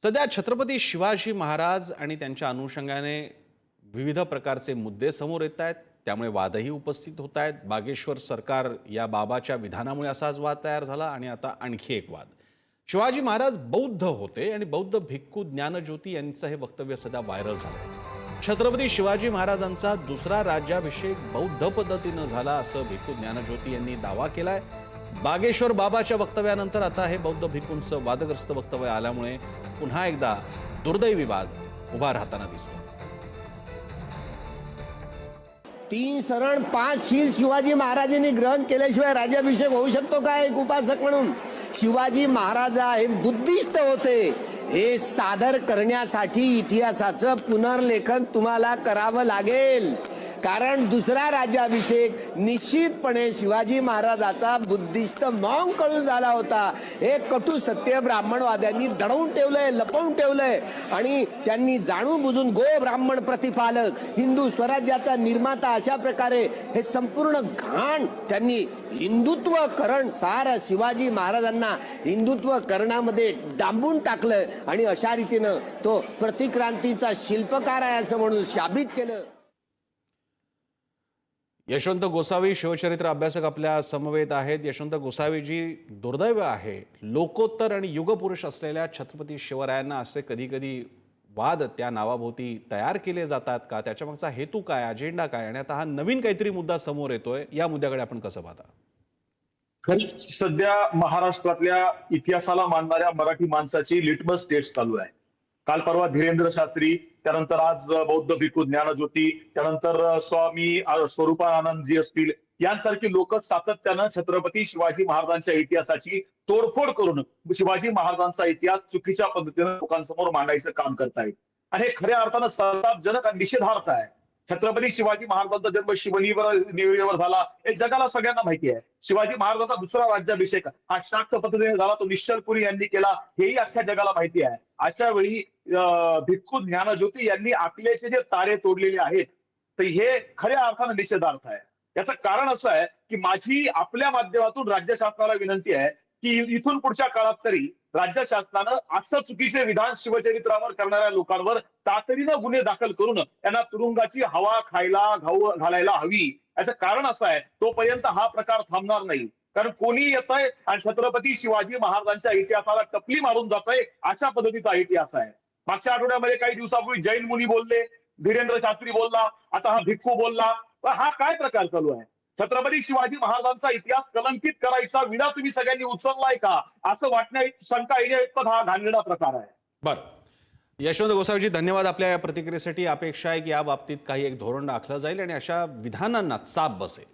सध्या छत्रपती शिवाजी महाराज आणि त्यांच्या अनुषंगाने विविध प्रकारचे मुद्दे समोर येत आहेत, त्यामुळे वादही उपस्थित होत आहेत। बागेश्वर सरकार या बाबाच्या विधानामुळे असाच वाद तयार झाला आणि आता आणखी एक वाद। शिवाजी महाराज बौद्ध होते आणि बौद्ध भिक्खू ज्ञानज्योती यांचं हे वक्तव्य सध्या व्हायरल झालं। छत्रपती शिवाजी महाराजांचा दुसरा राज्याभिषेक बौद्ध पद्धतीने झाला असं भिक्खू ज्ञानज्योती यांनी दावा केलाय। बागेश्वर बाबाच्या वक्तव्यानंतर आता हे बौद्ध भिक्खूंचं वादग्रस्त वक्तव्य आल्यामुळे पुन्हा एकदा दुर्दैवी वाद उभा राहताना दिसतो। 3 शरण 5 शील शिवाजी महाराजांनी ग्रहण केल्याशिवाय राज्याभिषेक होऊ शकतो का? एक उपासक म्हणून शिवाजी महाराज हे बुद्धिस्ट होते हे सादर करण्यासाठी इतिहासाचं पुनर्लेखन तुम्हाला करावं लागेल, कारण दुसरा राज्याभिषेक निश्चितपणे शिवाजी महाराजाचा बुद्धिस्ट मॉन्क कडून झाला होता। हे कटू सत्य ब्राह्मणवाद्यांनी दडवून ठेवलंय, लपवून ठेवलंय आणि त्यांनी जाणून बुजून गो ब्राह्मण प्रतिपालक हिंदू स्वराज्याचा निर्माता अशा प्रकारे हे संपूर्ण घाण त्यांनी हिंदुत्वकरण सार शिवाजी महाराजांना हिंदुत्वकरणामध्ये डांबून टाकलं आणि अशा रीतीनं तो प्रतिक्रांतीचा शिल्पकार आहे असं म्हणून शाबित केलं। यशवंत गोसावी शिवचरित्र अभ्यासक आपल्या समवेत आहेत। यशवंत गोसावीजी, दुर्दैव आहे लोकोत्तर आणि युगपुरुष असलेल्या छत्रपती शिवरायांना असे कधी कधी वाद त्या नावाभोवती तयार केले जातात का? त्याच्यामागचा हेतू काय, अजेंडा काय, आणि आता हा नवीन काहीतरी मुद्दा समोर येतोय, या मुद्द्याकडे आपण कसं पाहता? खरंच सध्या महाराष्ट्रातल्या इतिहासाला मानणाऱ्या मराठी माणसाची लिटमस टेस्ट चालू आहे। काल परवा धीरेंद्र शास्त्री, त्यानंतर आज बौद्ध भिक्खू ज्ञानज्योती, त्यानंतर स्वामी स्वरूपानंदजी असतील, यांसारखी लोक सातत्यानं छत्रपती शिवाजी महाराजांच्या इतिहासाची तोडफोड करून शिवाजी महाराजांचा इतिहास चुकीच्या पद्धतीने लोकांसमोर मांडायचं काम करतायत आणि हे खऱ्या अर्थानं संतापजनक आणि निषेधार्थ आहे। छत्रपती शिवाजी महाराजांचा जन्म शिवनेरीवर झाला हे जगाला सगळ्यांना माहिती आहे। शिवाजी महाराजांचा दुसरा राज्याभिषेक हा शाक्त पद्धतीने झाला, तो निश्चलपुरी यांनी केला, हेही अख्ख्या जगाला माहिती आहे। अशा वेळी भिक्खू ज्ञानज्योती यांनी आकलेचे जे तारे तोडलेले आहेत, तर हे खऱ्या अर्थानं निषेधार्थ आहे। याचं कारण असं आहे की माझी आपल्या माध्यमातून राज्य शासनाला विनंती आहे की इथून पुढच्या काळात तरी राज्य शासनानं असं चुकीचे विधान शिवचरित्रावर करणाऱ्या लोकांवर तातडीनं गुन्हे दाखल करून त्यांना तुरुंगाची हवा घालायला हवी। याचं कारण असं आहे, तोपर्यंत हा प्रकार थांबणार नाही, कारण कोणी येतंय आणि छत्रपती शिवाजी महाराजांच्या इतिहासाला टपली मारून जातंय, अशा पद्धतीचा इतिहास आहे। मागच्या आठवड्यामध्ये काही दिवसापूर्वी जैन मुनी बोलले, धीरेंद्र शास्त्री बोलला, आता हा भिक्खू बोलला, हा काय प्रकार चालू आहे? छत्रपती शिवाजी महाराजांचा इतिहास कलंकित करायचा विडा तुम्ही सगळ्यांनी उचललाय का, असं वाटण्याची शंका येण्याइतपत हा घाणेरडा प्रकार आहे। बरं, यशवंत गोसावीजी, धन्यवाद आपल्या या प्रतिक्रियेसाठी। अपेक्षा आहे की या बाबतीत काही एक धोरण आखलं जाईल आणि अशा विधानांना चाप बसेल।